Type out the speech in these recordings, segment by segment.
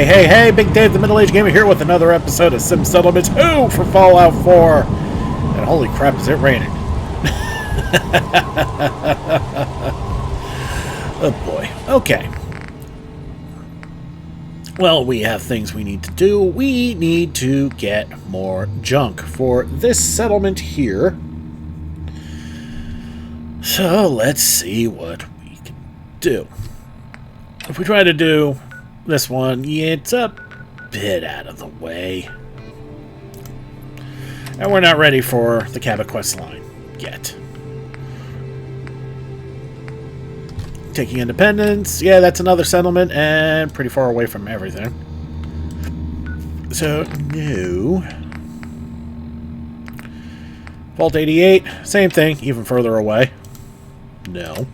Hey, Big Dave, the Middle-Aged Gamer here with another episode of Sim Settlements 2 for Fallout 4. And holy crap, is it raining. Oh boy. Okay. Well, we have things we need to do. We need to get more junk for this settlement here. So, let's see what we can do. If we try to do this one, it's a bit out of the way. And we're not ready for the Abbot quest line yet. Taking Independence, yeah, that's another settlement and pretty far away from everything. So, no. Vault 88, same thing, even further away. No.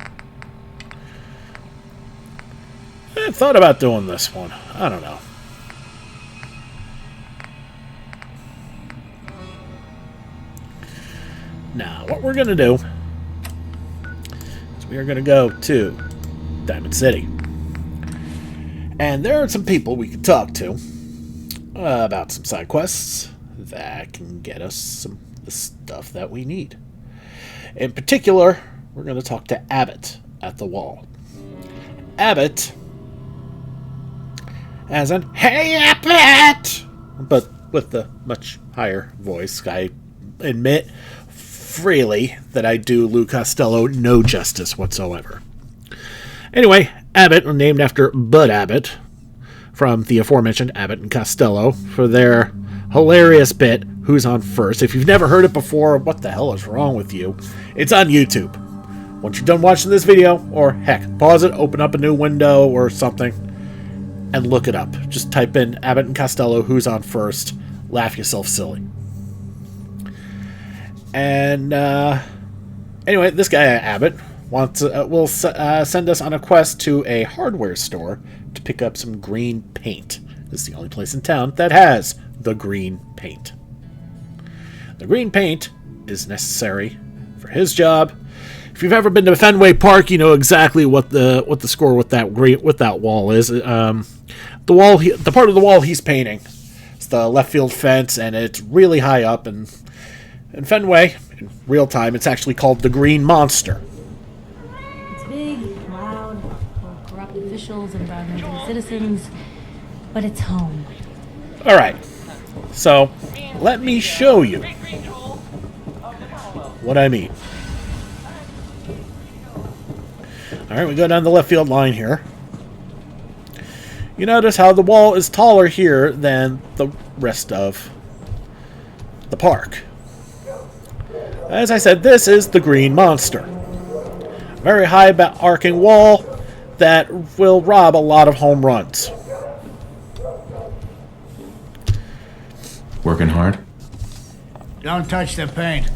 I thought about doing this one. I don't know. Now, what we're going to do is we are going to go to Diamond City. And there are some people we can talk to about some side quests that can get us some of the stuff that we need. In particular, we're going to talk to Abbot at the wall. Abbot, as in, "Hey, Abbot!" But with the much higher voice. I admit freely that I do Lou Costello no justice whatsoever. Anyway, Abbot, named after Bud Abbott, from the aforementioned Abbott and Costello, for their hilarious bit, Who's on First. If you've never heard it before, what the hell is wrong with you? It's on YouTube. Once you're done watching this video, or heck, pause it, open up a new window or something, and look it up. Just type in Abbott and Costello, Who's on First, laugh yourself silly. And, anyway, this guy, Abbott, will send us on a quest to a hardware store to pick up some green paint. This is the only place in town that has the green paint. The green paint is necessary for his job. If you've ever been to Fenway Park, you know exactly what the score with that wall is. The part of the wall he's painting, it's the left field fence, and it's really high up. And in Fenway, in real time, it's actually called the Green Monster. It's big, loud, full of corrupt officials and environmental citizens, but it's home. All right, so let me show you what I mean. All right, we go down the left field line here. You notice how the wall is taller here than the rest of the park. As I said, this is the Green Monster. Very high arcing wall that will rob a lot of home runs. Working hard? Don't touch the paint.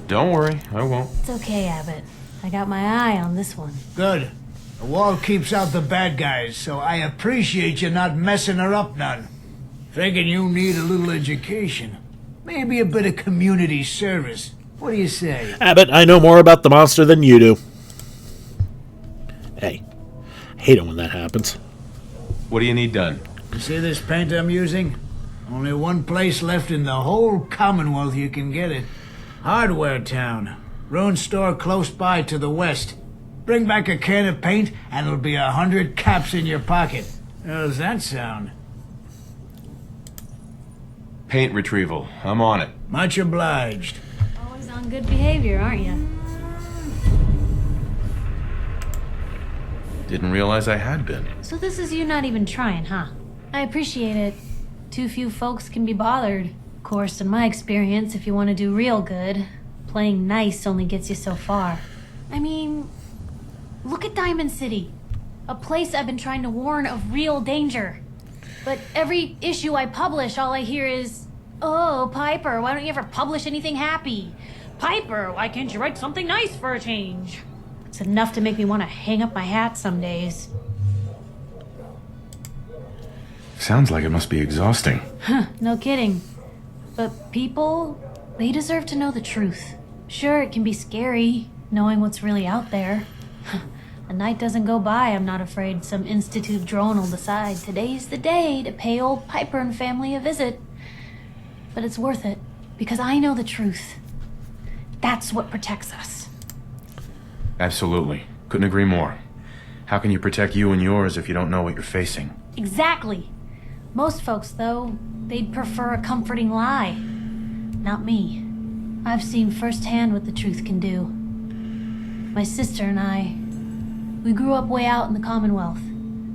Don't worry, I won't. It's okay, Abbott. I got my eye on this one. Good. The wall keeps out the bad guys, so I appreciate you not messing her up none. Thinking you need a little education. Maybe a bit of community service. What do you say? Abbott, I know more about the monster than you do. Hey, I hate it when that happens. What do you need done? You see this paint I'm using? Only one place left in the whole Commonwealth you can get it. Hardware Town. Ruin store close by to the west. Bring back a can of paint and it'll be 100 caps in your pocket. How does that sound? Paint retrieval. I'm on it. Much obliged. Always on good behavior, aren't you? Didn't realize I had been. So this is you not even trying, huh? I appreciate it. Too few folks can be bothered. Of course, in my experience, if you want to do real good, playing nice only gets you so far. I mean, look at Diamond City. A place I've been trying to warn of real danger. But every issue I publish, all I hear is, "Oh, Piper, why don't you ever publish anything happy? Piper, why can't you write something nice for a change?" It's enough to make me want to hang up my hat some days. Sounds like it must be exhausting. Huh, no kidding. But people, they deserve to know the truth. Sure, it can be scary, knowing what's really out there. A night doesn't go by, I'm not afraid some Institute drone will decide today's the day to pay old Piper and family a visit. But it's worth it, because I know the truth. That's what protects us. Absolutely. Couldn't agree more. How can you protect you and yours if you don't know what you're facing? Exactly. Most folks, though, they'd prefer a comforting lie. Not me. I've seen firsthand what the truth can do. My sister and I, we grew up way out in the Commonwealth.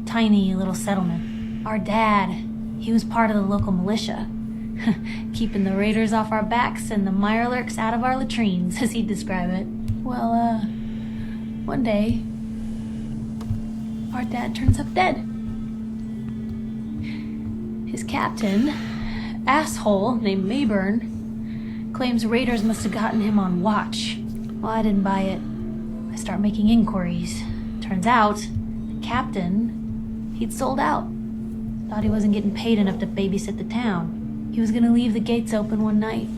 Tiny little settlement. Our dad, he was part of the local militia. Keeping the raiders off our backs and the mirelurks out of our latrines, as he'd describe it. Well, one day, our dad turns up dead. His captain, asshole named Mayburn, claims raiders must have gotten him on watch. Well, I didn't buy it. I start making inquiries. Turns out, the captain, he'd sold out. Thought he wasn't getting paid enough to babysit the town. He was gonna leave the gates open one night.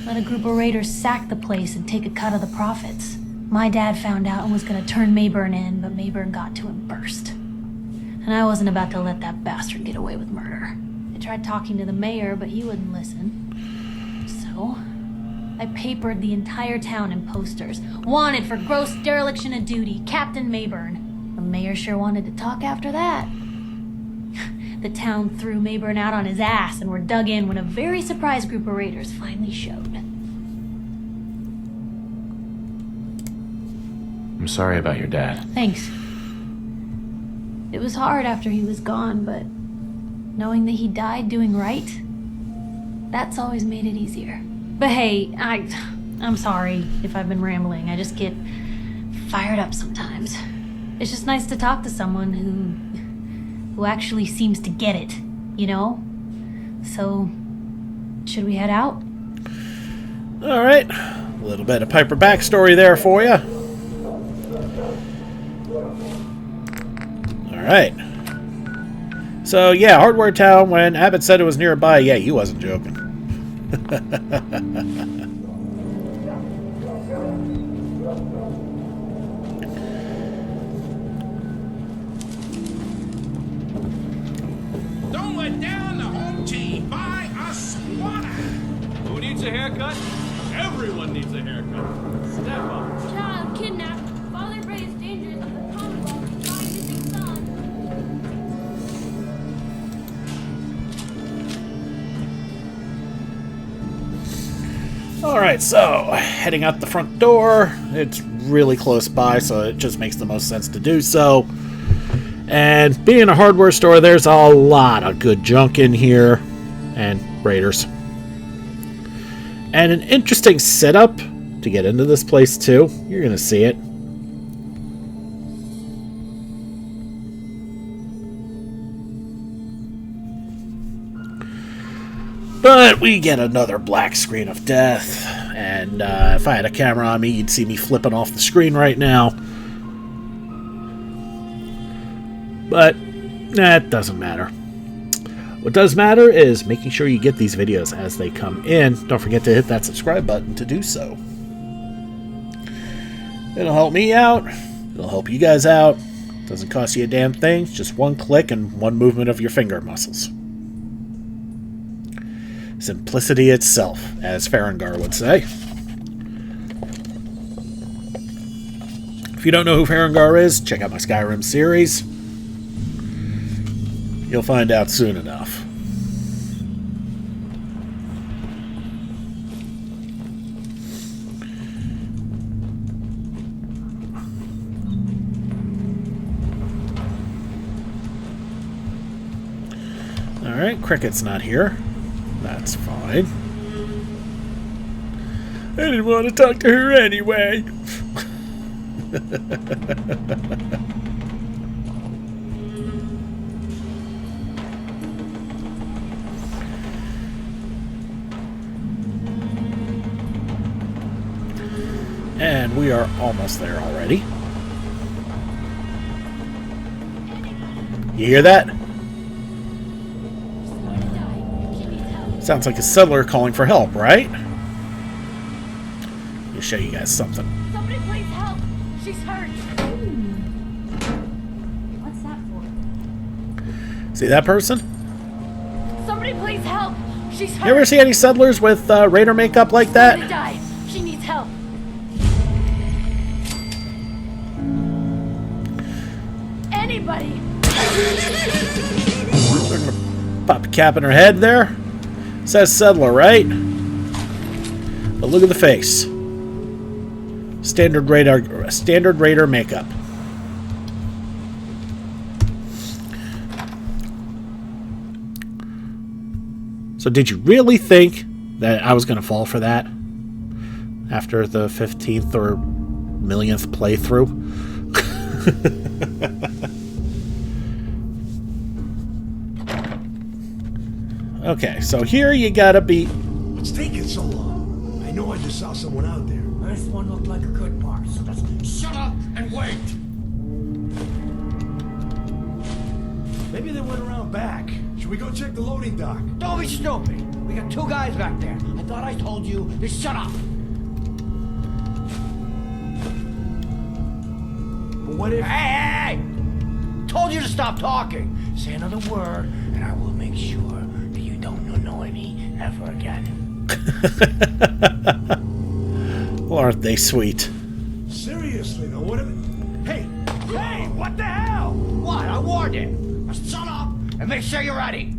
Let a group of raiders sack the place and take a cut of the profits. My dad found out and was gonna turn Mayburn in, but Mayburn got to him first. And I wasn't about to let that bastard get away with murder. I tried talking to the mayor, but he wouldn't listen. So, I papered the entire town in posters. Wanted for gross dereliction of duty, Captain Mayburn. The mayor sure wanted to talk after that. The town threw Mayburn out on his ass and were dug in when a very surprised group of raiders finally showed. I'm sorry about your dad. Thanks. It was hard after he was gone, but knowing that he died doing right, that's always made it easier. But hey, I'm sorry if I've been rambling. I just get fired up sometimes. It's just nice to talk to someone who actually seems to get it, you know? So, should we head out? All right. A little bit of Piper backstory there for you. All right. So, yeah, Hardware Town, when Abbot said it was nearby, yeah, he wasn't joking. Don't let down the home team by a squatter. Who needs a haircut? Everyone needs a haircut. Step up. Child kidnapped. Father raised dangerous of the Commonwealth. Not his son. All right, so heading out the front door. It's really close by, so it just makes the most sense to do so. And being a hardware store, there's a lot of good junk in here. And raiders. And an interesting setup to get into this place, too. You're going to see it. But we get another black screen of death. And if I had a camera on me, you'd see me flipping off the screen right now. But that doesn't matter. What does matter is making sure you get these videos as they come in. Don't forget to hit that subscribe button to do so. It'll help me out. It'll help you guys out. Doesn't cost you a damn thing. Just one click and one movement of your finger muscles. Simplicity itself, as Farengar would say. If you don't know who Farengar is, check out my Skyrim series. You'll find out soon enough. Alright, Cricket's not here. That's fine. I didn't want to talk to her anyway. And we are almost there already. You hear that? Sounds like a settler calling for help, right? Let me show you guys something. Somebody please help. She's hurt. See that person? Somebody please help. She's hurt. You ever see any settlers with raider makeup like She's that? gonna die. She needs help. Anybody. Pop a cap in her head there. Says settler, right? But look at the face. Standard raider makeup. So did you really think that I was going to fall for that? After the 15th or millionth playthrough? Okay, so here you gotta be... What's taking so long? I know I just saw someone out there. This one looked like a good mark, so just shut up and wait. Maybe they went around back. Should we go check the loading dock? Don't be stupid. We got 2 guys back there. I thought I told you to shut up. But what if... Hey! Told you to stop talking. Say another word, and I will make sure that you don't annoy me ever again. Well, aren't they sweet? Seriously, though, what if... Hey! Hey, what the hell? What? I warned you. Now shut up and make sure you're ready.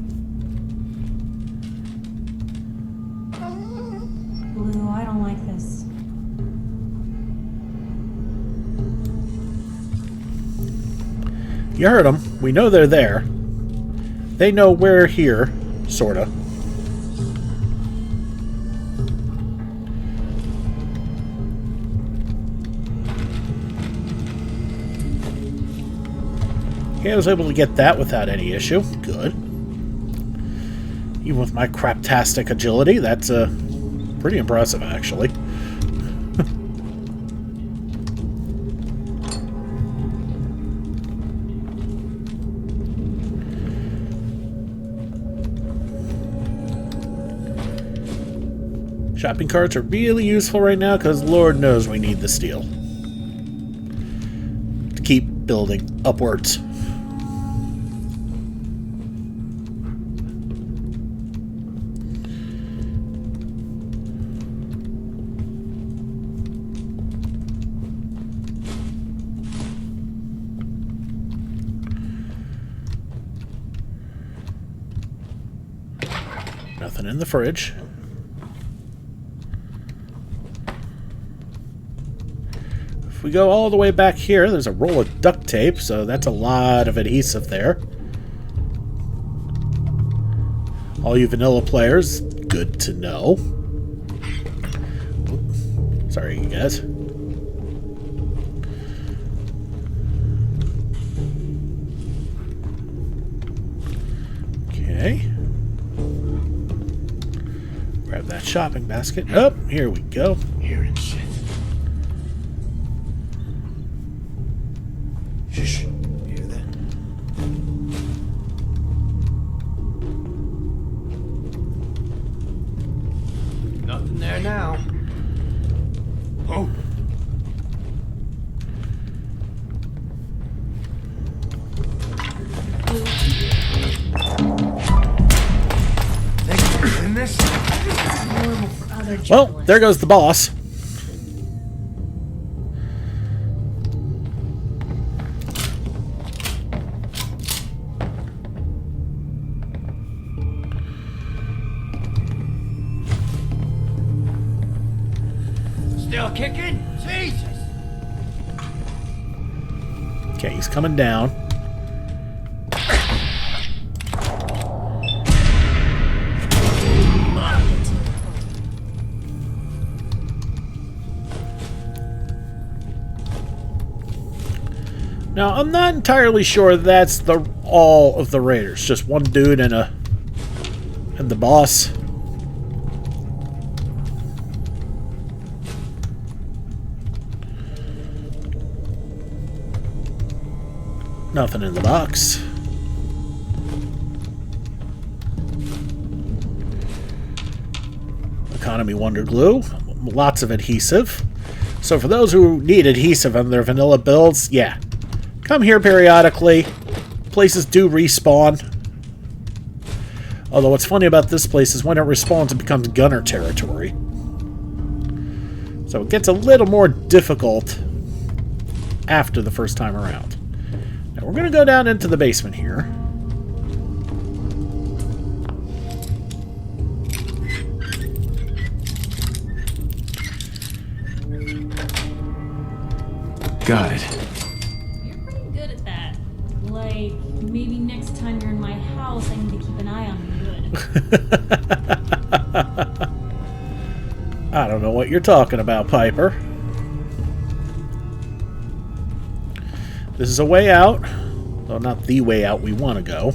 Blue, I don't like this. You heard them. We know they're there. They know we're here, sorta. Okay, I was able to get that without any issue. Good. Even with my craptastic agility, that's pretty impressive, actually. Shopping carts are really useful right now because Lord knows we need the steel to keep building upwards. Nothing in the fridge. If we go all the way back here, there's a roll of duct tape, so that's a lot of adhesive there. All you vanilla players, good to know. Oops. Sorry, you guys. Okay. Grab that shopping basket. Oh, here we go. Hearing shit. Shh. You hear that? Nothing there now. Oh. In this? Normal for other journalists. Well, there goes the boss. Still kicking? Jesus! Okay, he's coming down. Now, I'm not entirely sure that's all of the raiders. Just one dude and the boss. Nothing in the box. Economy Wonder Glue. Lots of adhesive. So for those who need adhesive on their vanilla builds, yeah. Come here periodically. Places do respawn Although what's funny about this place is when it respawns, it becomes gunner territory. So it gets a little more difficult after the first time around. Now we're going to go down into the basement here. Got it. You're pretty good at that. Like, maybe next time you're in my house, I need to keep an eye on you good. I don't know what you're talking about, Piper. This is a way out. Well, not the way out we want to go.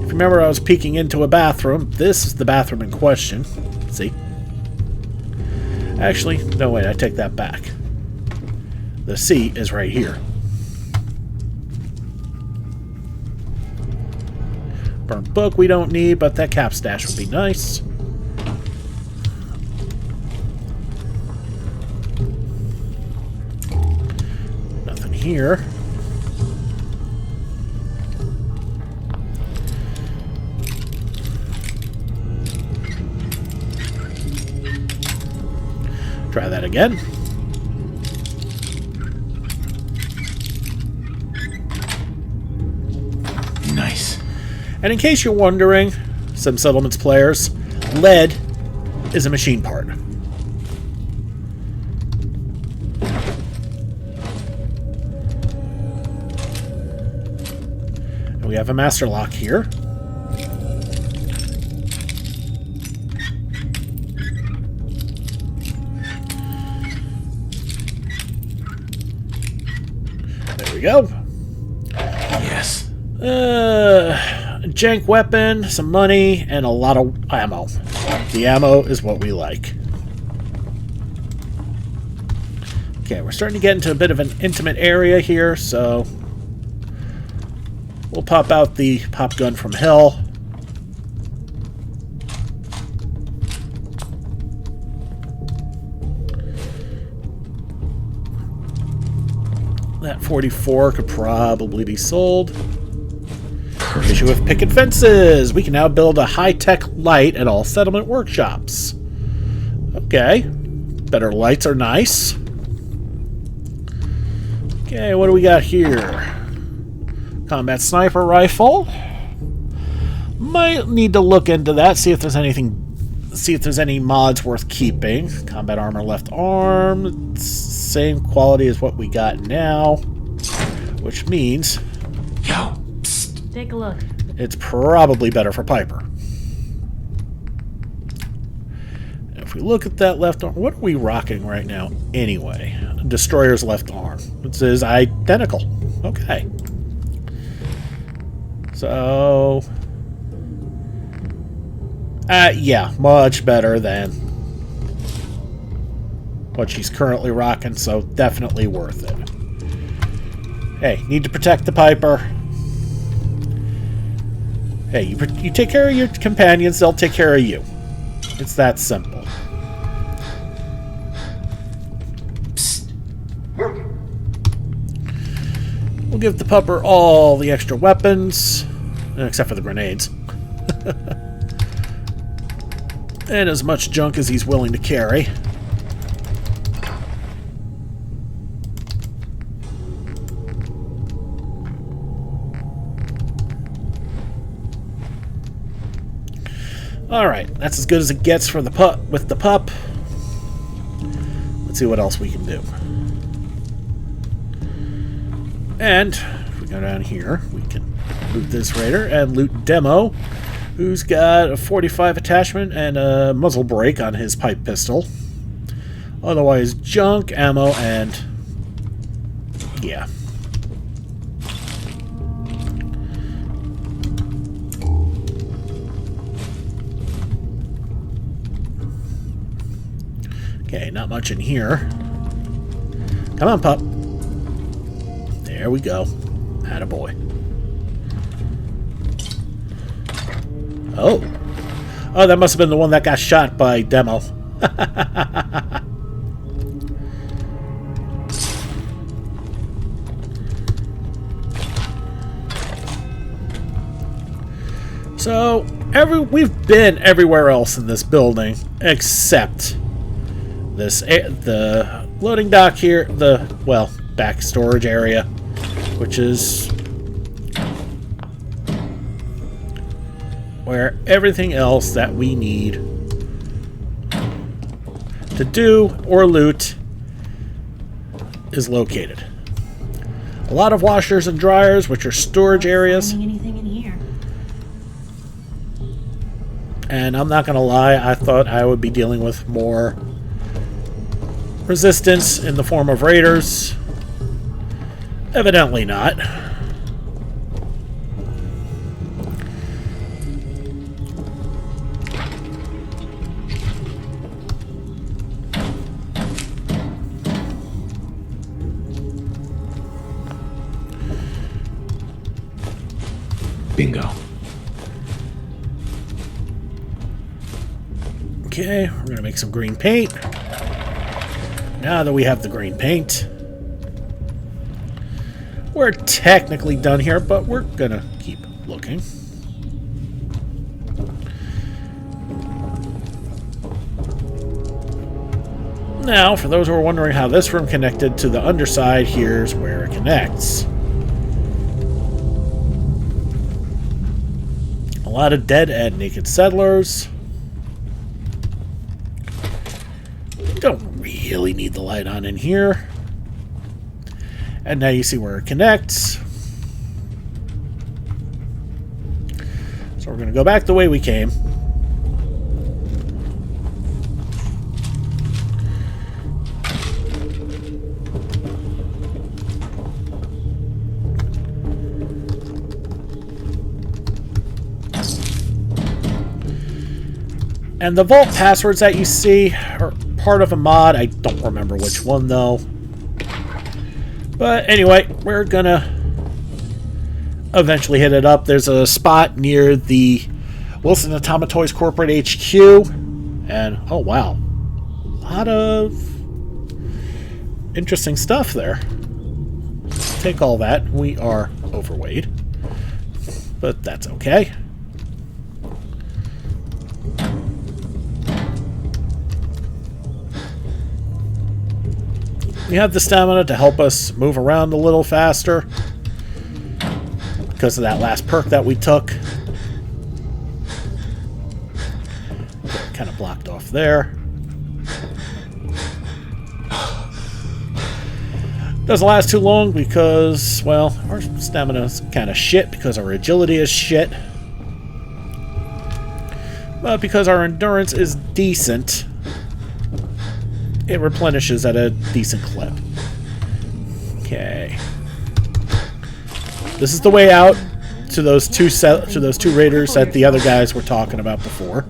If you remember, I was peeking into a bathroom. This is the bathroom in question. See? Actually, no, wait, I take that back. The C is right here. Burnt book we don't need, but that cap stash would be nice. Nothing here. Try that again. Nice. And in case you're wondering, Sim Settlements players, lead is a machine part. And we have a master lock here. There we go. Yes. Jank weapon, some money, and a lot of ammo. The ammo is what we like. Okay, we're starting to get into a bit of an intimate area here, so we'll pop out the pop gun from hell. That 44 could probably be sold. Issue with picket fences. We can now build a high-tech light at all settlement workshops. Okay. Better lights are nice. Okay, what do we got here? Combat sniper rifle. Might need to look into that, see if there's any mods worth keeping. Combat armor left arm. Same quality as what we got now. Which means Yo. Take a look. it's probably better for Piper. If we look at that left arm, what are we rocking right now anyway? Destroyer's left arm. It says identical. Okay. So... yeah, much better than what she's currently rocking, so definitely worth it. Hey, need to protect the Piper. Hey, you take care of your companions, they'll take care of you. It's that simple. Psst. We'll give the pupper all the extra weapons, except for the grenades. And as much junk as he's willing to carry. Alright, that's as good as it gets for the pup with the pup. Let's see what else we can do. And if we go down here, we can loot this raider and loot Demo, who's got a 45 attachment and a muzzle brake on his pipe pistol. Otherwise, junk, ammo, and yeah. Okay, not much in here. Come on, pup. There we go. Attaboy. Oh. Oh, that must have been the one that got shot by Demo. So, we've been everywhere else in this building except the loading dock here, back storage area, which is where everything else that we need to do or loot is located. A lot of washers and dryers, which are storage areas. Anything in here? And I'm not going to lie, I thought I would be dealing with more resistance in the form of raiders. Evidently not. Bingo. Okay, we're going to make some green paint. Now that we have the green paint, we're technically done here, but we're going to keep looking. Now, for those who are wondering how this room connected to the underside, here's where it connects. A lot of dead and naked settlers. Don't really need the light on in here. And now you see where it connects. So we're going to go back the way we came. And the vault passwords that you see are part of a mod. I don't remember which one, though. But anyway, we're gonna eventually hit it up. There's a spot near the Wilson Automatoys Corporate HQ. And, oh wow, a lot of interesting stuff there. Take all that. We are overweight. But that's okay. We have the stamina to help us move around a little faster because of that last perk that we took. Kind of blocked off there. Doesn't last too long because, well, our stamina is kind of shit because our agility is shit. But because our endurance is decent, it replenishes at a decent clip. Okay. This is the way out to those two raiders that the other guys were talking about before.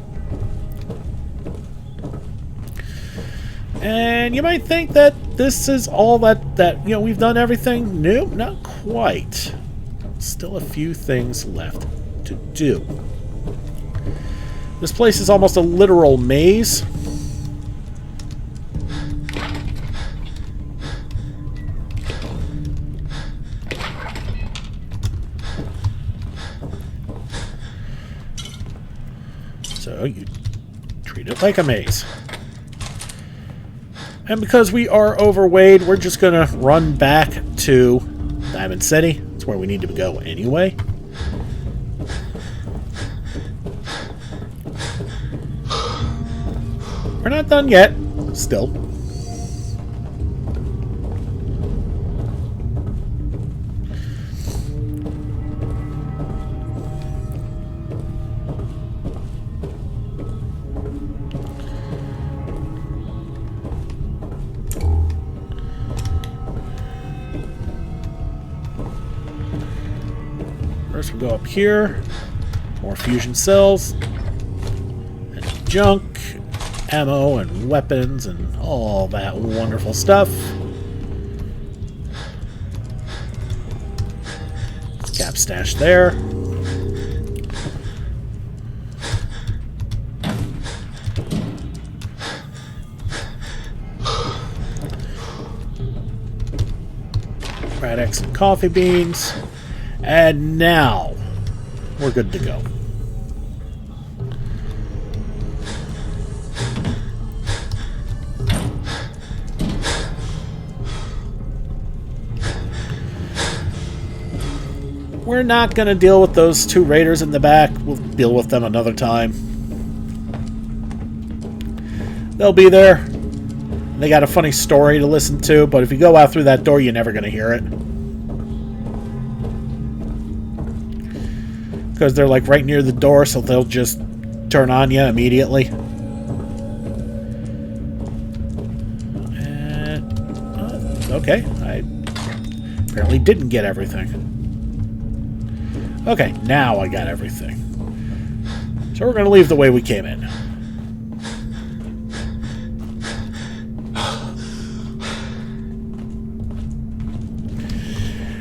And you might think that this is all that we've done everything. Nope, not quite. Still a few things left to do. This place is almost a literal maze. So you treat it like a maze. And because we are overweight, we're just going to run back to Diamond City. That's where we need to go anyway. We're not done yet. Still. First we'll go up here. More fusion cells. And junk. Ammo and weapons and all that wonderful stuff. Cap stash there. Radix and coffee beans. And now we're good to go. we're not going to deal with those two raiders in the back. We'll deal with them another time. They'll be there. They got a funny story to listen to, but if you go out through that door, you're never going to hear it. Because they're like right near the door, so they'll just turn on you immediately. And, okay, I apparently didn't get everything. Okay, now I got everything. So we're going to leave the way we came in.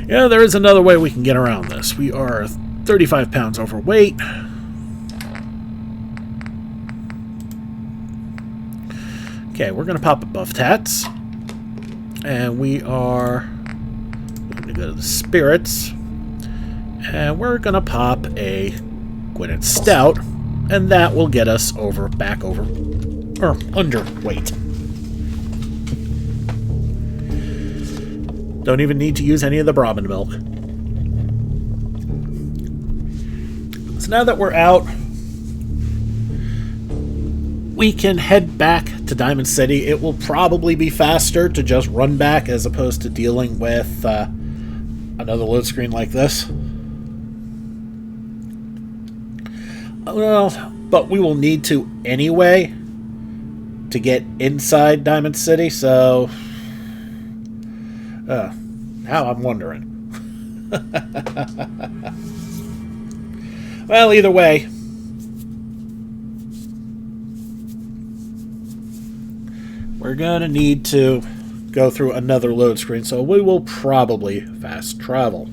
Yeah, there is another way we can get around this. We are 35 pounds overweight. Okay, we're going to pop a buff tats. And we are going to go to the spirits. And we're going to pop a Gwynedd Stout. And that will get us back over, or underweight. Don't even need to use any of the Brahmin milk. So now that we're out, we can head back to Diamond City. It will probably be faster to just run back as opposed to dealing with another load screen like this. Well, but we will need to anyway to get inside Diamond City, so... now I'm wondering. Well, either way. We're going to need to go through another load screen, so we will probably fast travel.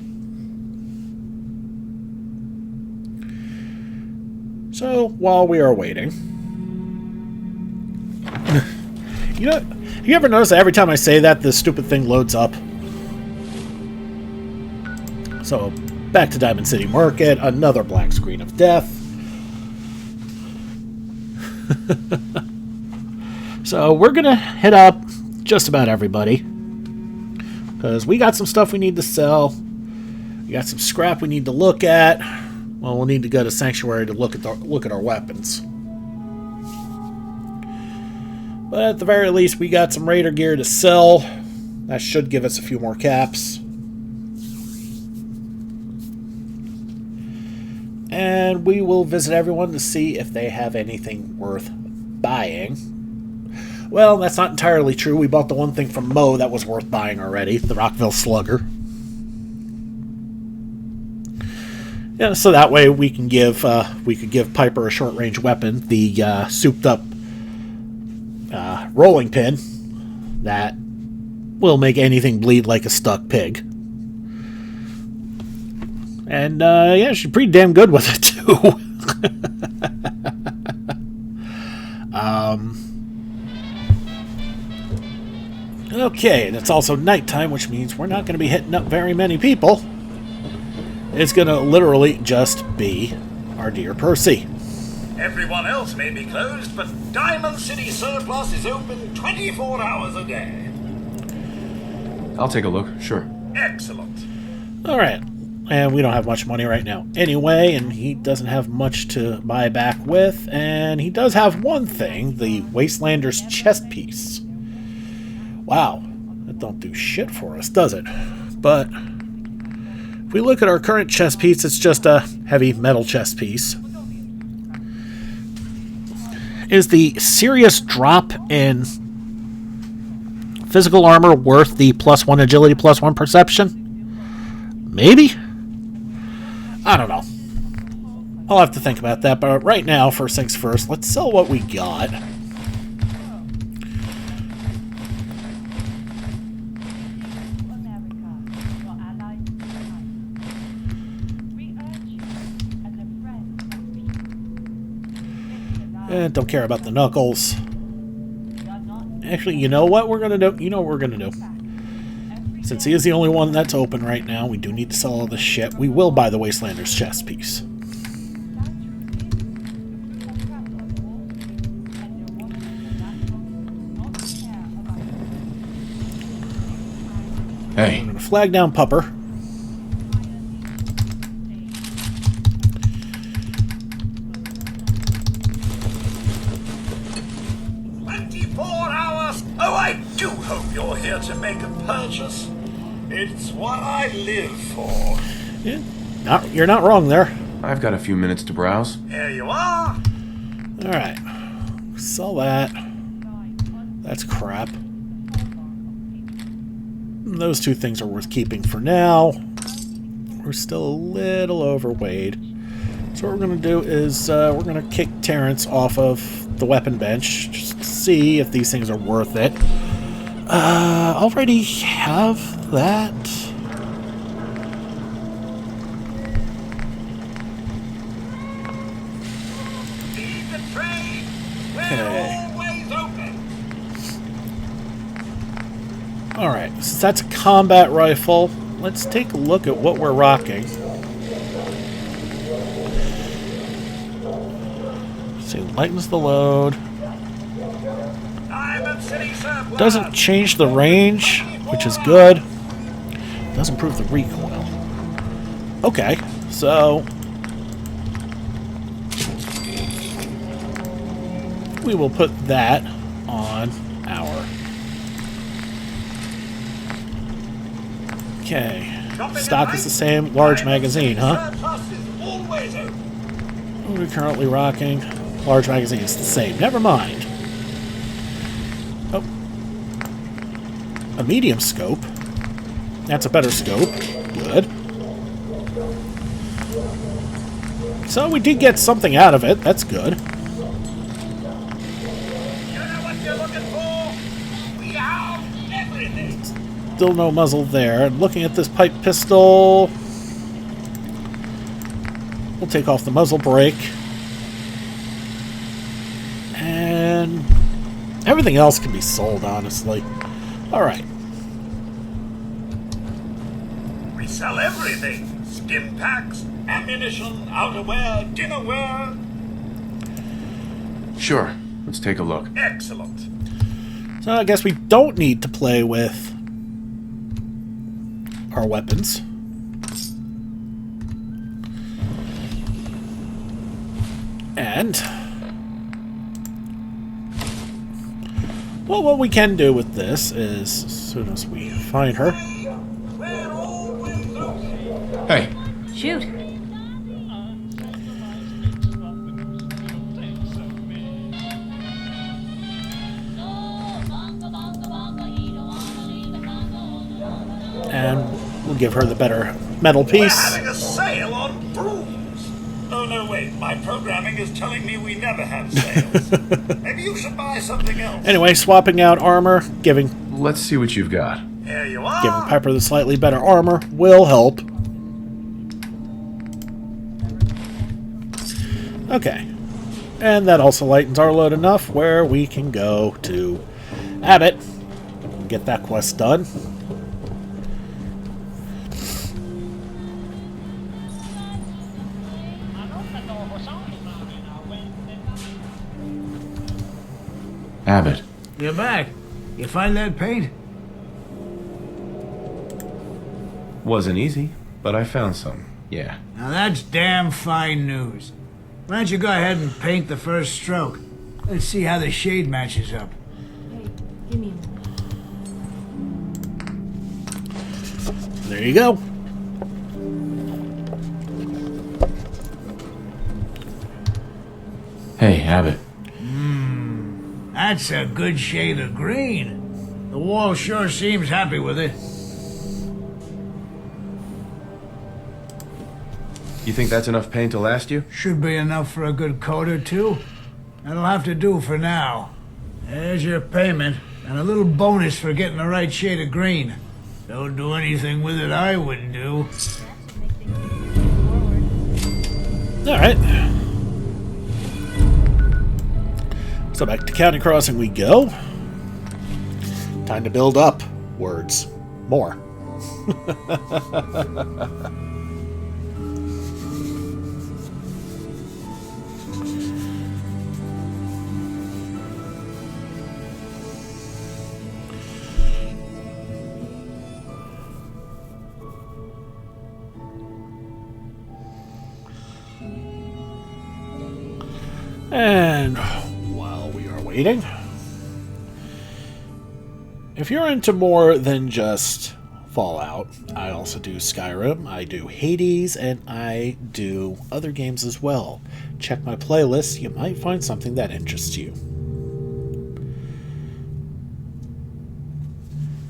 So, while we are waiting... You know, you ever notice that every time I say that, this stupid thing loads up? So, back to Diamond City Market, another black screen of death. So, we're going to hit up just about everybody. Because we got some stuff we need to sell. We got some scrap we need to look at. Well, we'll need to go to Sanctuary to look at our weapons. But at the very least, we got some Raider gear to sell. That should give us a few more caps. And we will visit everyone to see if they have anything worth buying. Well, that's not entirely true. We bought the one thing from Mo that was worth buying already, the Rockville Slugger. Yeah, so that way we could give Piper a short-range weapon, the souped-up rolling pin that will make anything bleed like a stuck pig. And yeah, she's pretty damn good with it too. Okay, and it's also nighttime, which means we're not going to be hitting up very many people. It's going to literally just be our dear Percy. Everyone else may be closed, but Diamond City Surplus is open 24 hours a day. I'll take a look, sure. Excellent. Alright, and we don't have much money right now anyway, and he doesn't have much to buy back with, and he does have one thing, the Wastelander's chest piece. Wow, that don't do shit for us, does it? But if we look at our current chest piece, it's just a heavy metal chest piece. Is the serious drop in physical armor worth the +1 agility, +1 perception? Maybe? I don't know. I'll have to think about that, but right now, first things first, let's sell what we got. Don't care about the knuckles. Actually, you know what we're gonna do? You know what we're gonna do? Since he is the only one that's open right now, we do need to sell all this shit. We will buy the Wastelander's chest piece. Hey. I'm gonna flag down Pupper. you're here to make a purchase. It's what I live for. Yeah, you're not wrong there. I've got a few minutes to browse. Here you are. Alright. Sell that. That's crap. Those two things are worth keeping for now. We're still a little overweight. So what we're going to do is we're going to kick Terrence off of the weapon bench. Just to see if these things are worth it. Already have that. Leave the train. We're always open. Alright, since that's a combat rifle, let's take a look at what we're rocking. See, lightens the load. Diamond City surplus. Doesn't change the range, which is good. Does improve the recoil. Okay, so we will put that on our. Okay, stock is the same. Large magazine, huh? Surplus is always open. What are we currently rocking? Large magazine is the same. Never mind. Oh. A medium scope. That's a better scope. Good. So we did get something out of it. That's good. You know what you're looking for? We have everything. Still no muzzle there. Looking at this pipe pistol, we'll take off the muzzle brake. And everything else can be sold, honestly. Alright. We sell everything. Stim packs, ammunition, outerwear, dinnerware. Sure, let's take a look. Excellent. So I guess we don't need to play with our weapons. And well, what we can do with this is, as soon as we find her, We're always open. Hey, Shoot. and we'll give her the better metal We're piece. having a sale on brooms. Oh, no, wait. My programming is telling me we never have sales. Maybe you should buy something else. Anyway, swapping out armor, giving let's see what you've got. Here you are. giving Pepper the slightly better armor will help. Okay. And that also lightens our load enough where we can go to Abbot and get that quest done. Abbot. You're back. You find that paint? Wasn't easy, but I found some. Yeah. Now that's damn fine news. Why don't you go ahead and paint the first stroke? Let's see how the shade matches up. Hey, give me one. There you go. Hey, Abbot. That's a good shade of green. The wall sure seems happy with it. You think that's enough paint to last you? Should be enough for a good coat or two. That'll have to do for now. There's your payment, and a little bonus for getting the right shade of green. Don't do anything with it I wouldn't do. Alright. So back to County Crossing we go. Time to build up words. More. And while we are waiting, if you're into more than just Fallout, I also do Skyrim, I do Hades, and I do other games as well. Check my playlist, you might find something that interests you.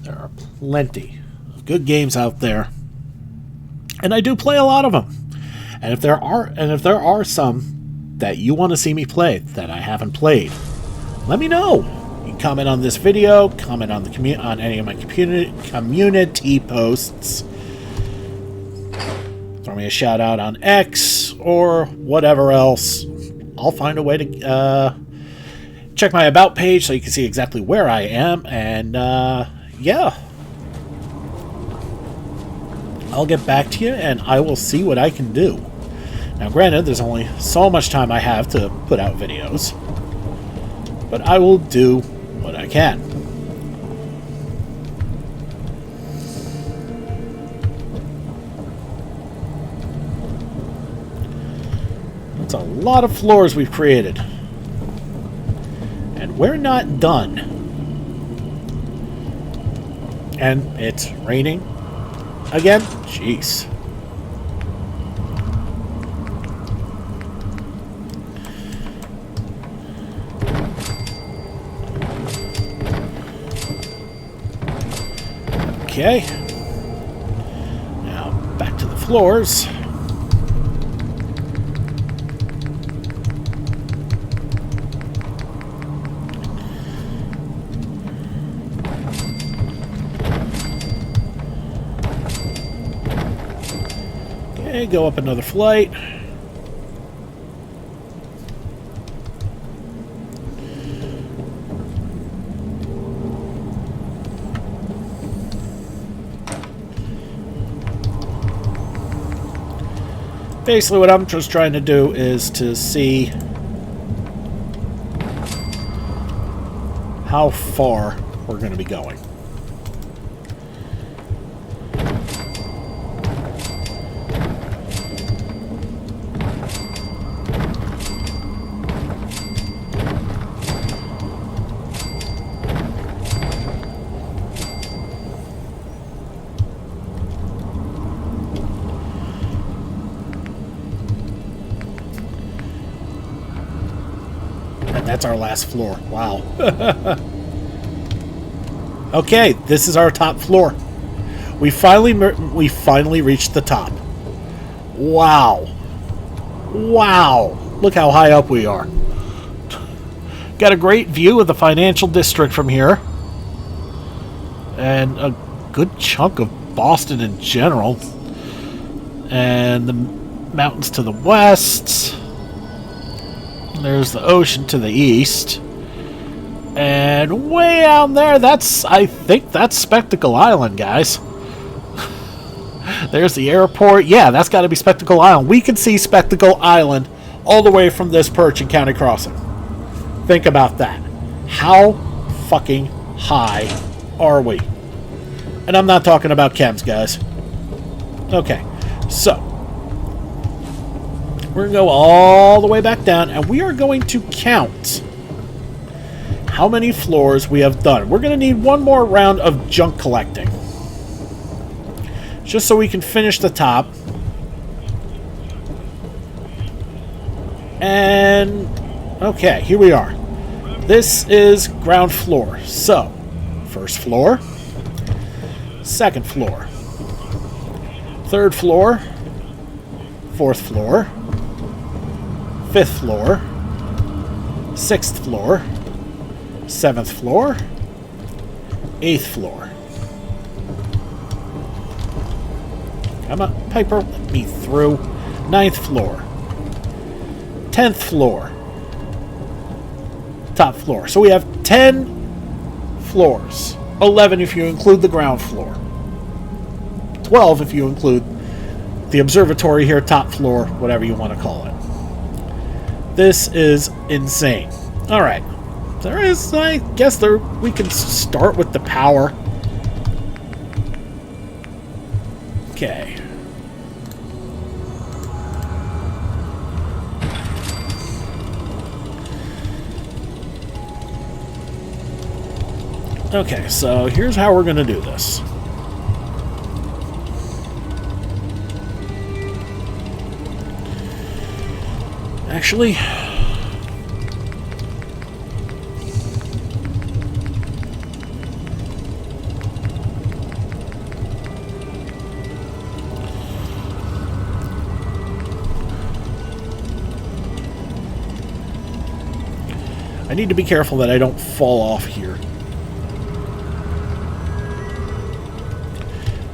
There are plenty of good games out there, and I do play a lot of them. And if there are some that you want to see me play that I haven't played, let me know. You can comment on this video, comment on the on any of my community posts. Throw me a shout out on X or whatever else. I'll find a way to check my About page so you can see exactly where I am, and yeah. I'll get back to you and I will see what I can do. Now granted, there's only so much time I have to put out videos, but I will do what I can. That's a lot of floors we've created. And we're not done. And it's raining again? Jeez. Okay. Now back to the floors. Okay, go up another flight. Basically, what I'm just trying to do is to see how far we're going to be going. That's our last floor. Wow. Okay, this is our top floor. We finally reached the top. Wow. Wow. Look how high up we are. Got a great view of the financial district from here. And a good chunk of Boston in general. And the mountains to the west. There's the ocean to the east. And way out there, I think that's Spectacle Island, guys. There's the airport. Yeah, that's got to be Spectacle Island. We can see Spectacle Island all the way from this perch in County Crossing. Think about that. How fucking high are we? And I'm not talking about chems, guys. Okay, so we're going to go all the way back down, and we are going to count how many floors we have done. We're going to need one more round of junk collecting, just so we can finish the top. And, okay, here we are. This is ground floor. So, first floor, second floor, third floor, fourth floor, fifth floor, sixth floor, seventh floor, eighth floor. Come on, Piper, let me through. Ninth floor, 10th floor, top floor. So we have 10 floors. 11 if you include the ground floor. 12 if you include the observatory here, top floor, whatever you want to call it. This is insane. Alright. There is, I guess we can start with the power. Okay. Okay, so here's how we're going to do this. Actually, I need to be careful that I don't fall off here.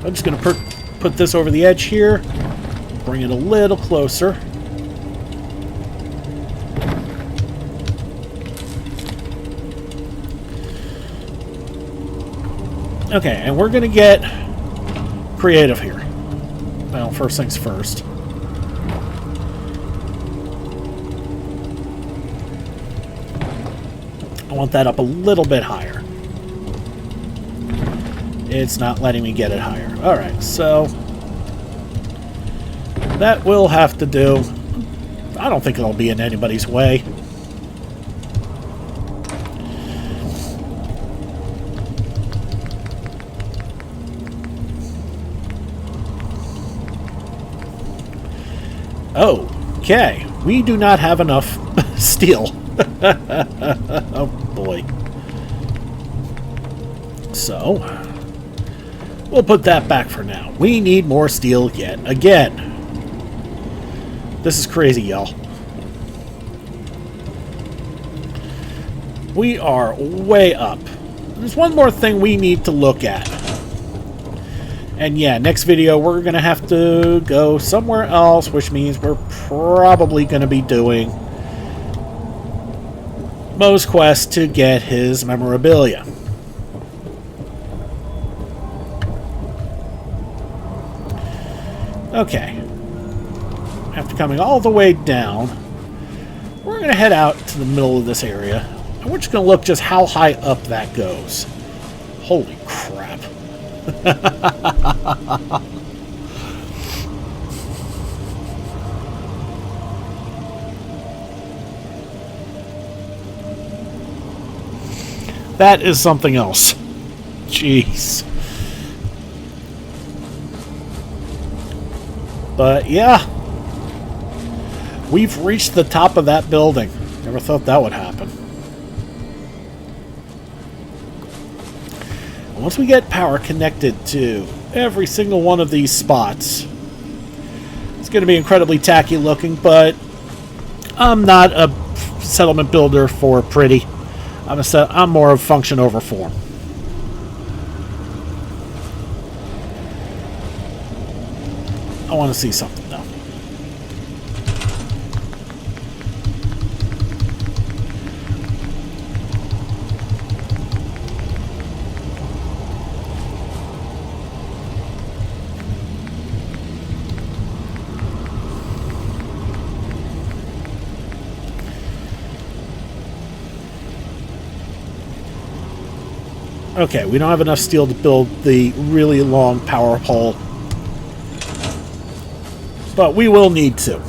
I'm just going to put this over the edge here, bring it a little closer. Okay, and we're going to get creative here. Well, first things first. I want that up a little bit higher. It's not letting me get it higher. Alright, so that will have to do. I don't think it'll be in anybody's way. Okay, we do not have enough steel. Oh boy. So, we'll put that back for now. We need more steel yet again. This is crazy, y'all. We are way up. There's one more thing we need to look at. And yeah, next video we're going to have to go somewhere else, which means we're probably going to be doing Mo's quest to get his memorabilia. Okay. After coming all the way down, we're going to head out to the middle of this area. And we're just going to look just how high up that goes. Holy crap. That is something else. Jeez. But yeah, we've reached the top of that building. Never thought that would happen. Once we get power connected to every single one of these spots, it's going to be incredibly tacky looking, but I'm not a settlement builder for pretty. I'm more of function over form. I want to see something though. Okay, we don't have enough steel to build the really long power pole, but we will need to.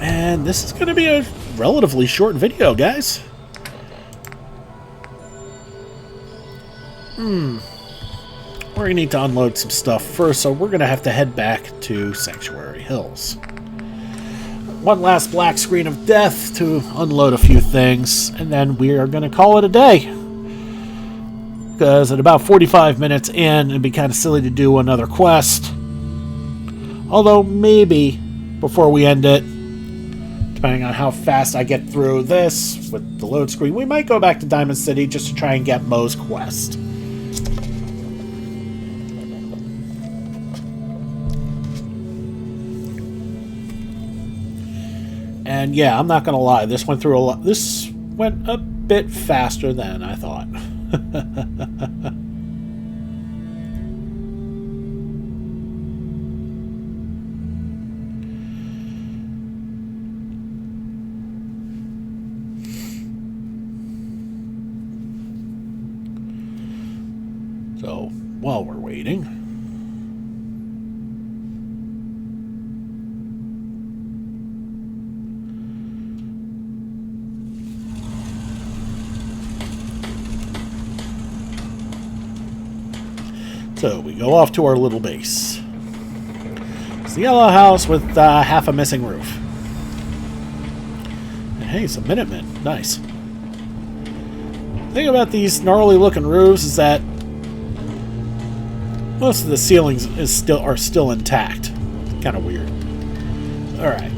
And this is going to be a relatively short video, guys. We're going to need to unload some stuff first, so we're going to have to head back to Sanctuary Hills. One last black screen of death to unload a few things, and then we are going to call it a day. Because at about 45 minutes in, it'd be kind of silly to do another quest. Although, maybe, before we end it, depending on how fast I get through this with the load screen, we might go back to Diamond City just to try and get Mo's quest. And yeah, I'm not going to lie, this went through a lot. This went a bit faster than I thought. So, while we're waiting, So we go off to our little base. It's the yellow house with half a missing roof. And hey, some Minutemen. Nice. The thing about these gnarly looking roofs is that most of the ceilings are still intact. Kind of weird. Alright.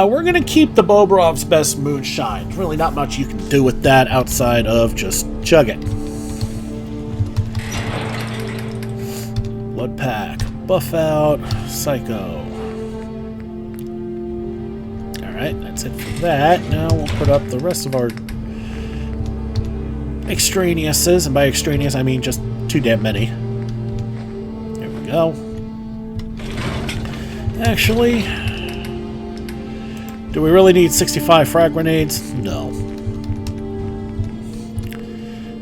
We're going to keep the Bobrov's best moonshine. There's really not much you can do with that outside of just chug it. Blood pack. Buff out. Psycho. Alright, that's it for that. Now we'll put up the rest of our extraneouses. And by extraneous, I mean just too damn many. There we go. Actually... do we really need 65 frag grenades? No.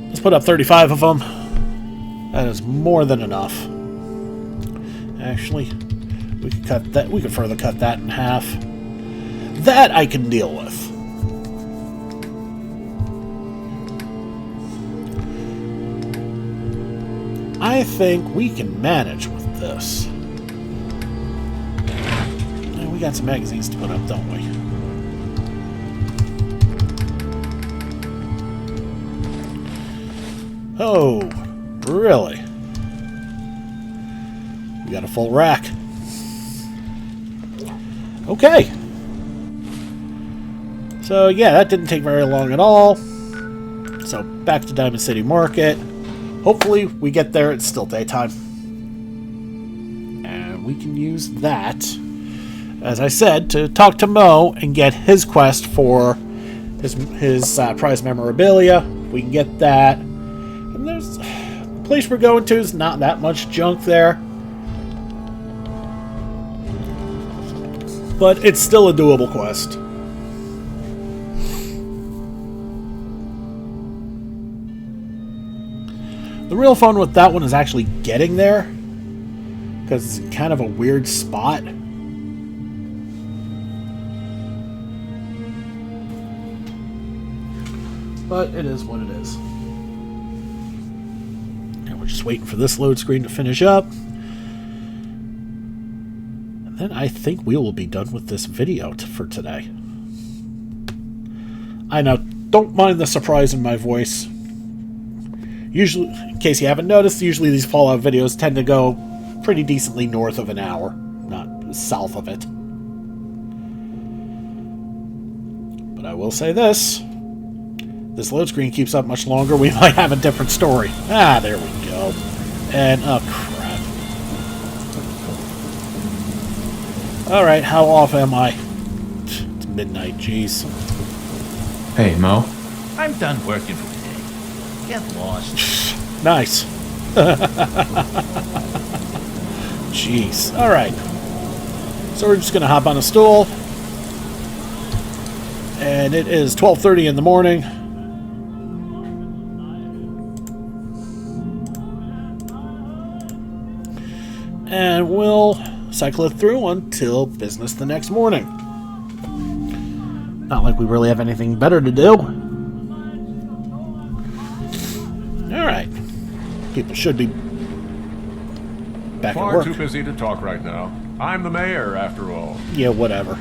Let's put up 35 of them. That is more than enough. Actually, we could cut that. We could further cut that in half. That I can deal with. I think we can manage with this. And we got some magazines to put up, don't we? Oh, really? We got a full rack. Okay. So, yeah, that didn't take very long at all. So, back to Diamond City Market. Hopefully, we get there. It's still daytime. And we can use that, as I said, to talk to Mo and get his quest for his prize memorabilia. We can get that. And there's the place we're going to is not that much junk there. But it's still a doable quest. The real fun with that one is actually getting there, because it's in kind of a weird spot. But it is what it is. And we're just waiting for this load screen to finish up. And then I think we will be done with this video for today. I know, don't mind the surprise in my voice. Usually, in case you haven't noticed, usually these Fallout videos tend to go pretty decently north of an hour, not south of it. But I will say this. This load screen keeps up much longer, we might have a different story. Ah, there we go. And, oh crap. Alright, how off am I? It's midnight, jeez. Hey, Mo. I'm done working for today. Get lost. Nice. Jeez. Alright. So we're just going to hop on a stool. And it is 12:30 in the morning. And we'll cycle it through until business the next morning. Not like we really have anything better to do. Alright. People should be back at Far work. too busy to talk right now. I'm the mayor, after all. Yeah, whatever.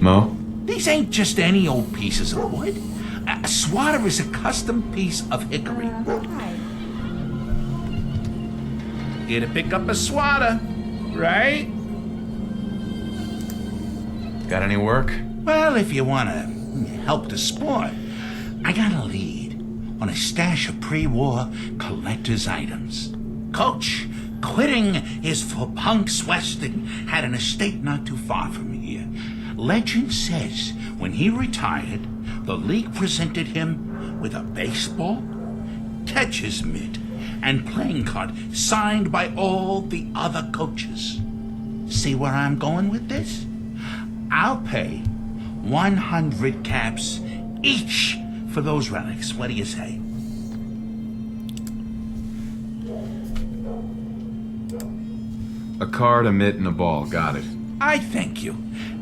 Mo? These ain't just any old pieces of wood. A swatter is a custom piece of hickory. Here to pick up a swatter, right? Got any work? Well, if you want to help the sport, I got a lead on a stash of pre-war collector's items. Coach, quitting his for punks western, had an estate not too far from here. Legend says when he retired, the league presented him with a baseball, catcher's mitt, and playing card signed by all the other coaches. See where I'm going with this? I'll pay 100 caps each for those relics. What do you say? card, a mitt, and a ball. Got it. I thank you.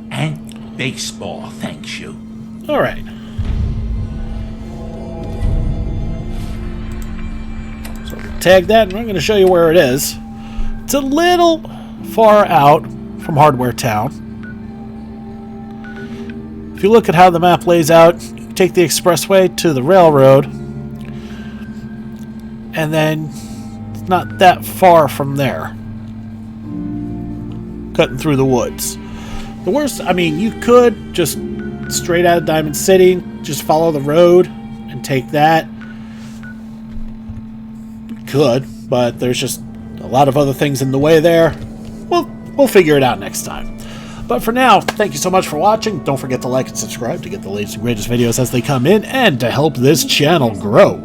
And baseball thanks you. All right. So tag that, and I'm going to show you where it is. It's a little far out from Hardware Town. If you look at how the map lays out, you take the expressway to the railroad, and then it's not that far from there. Cutting through the woods. The worst, I mean, you could just straight out of Diamond City, just follow the road and take that. You could, but there's just a lot of other things in the way there. We'll figure it out next time. But for now, thank you so much for watching. Don't forget to like and subscribe to get the latest and greatest videos as they come in and to help this channel grow.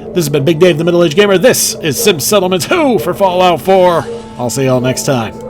This has been Big Dave the Middle-Aged Gamer. This is Sim Settlements Who for Fallout 4. I'll see y'all next time.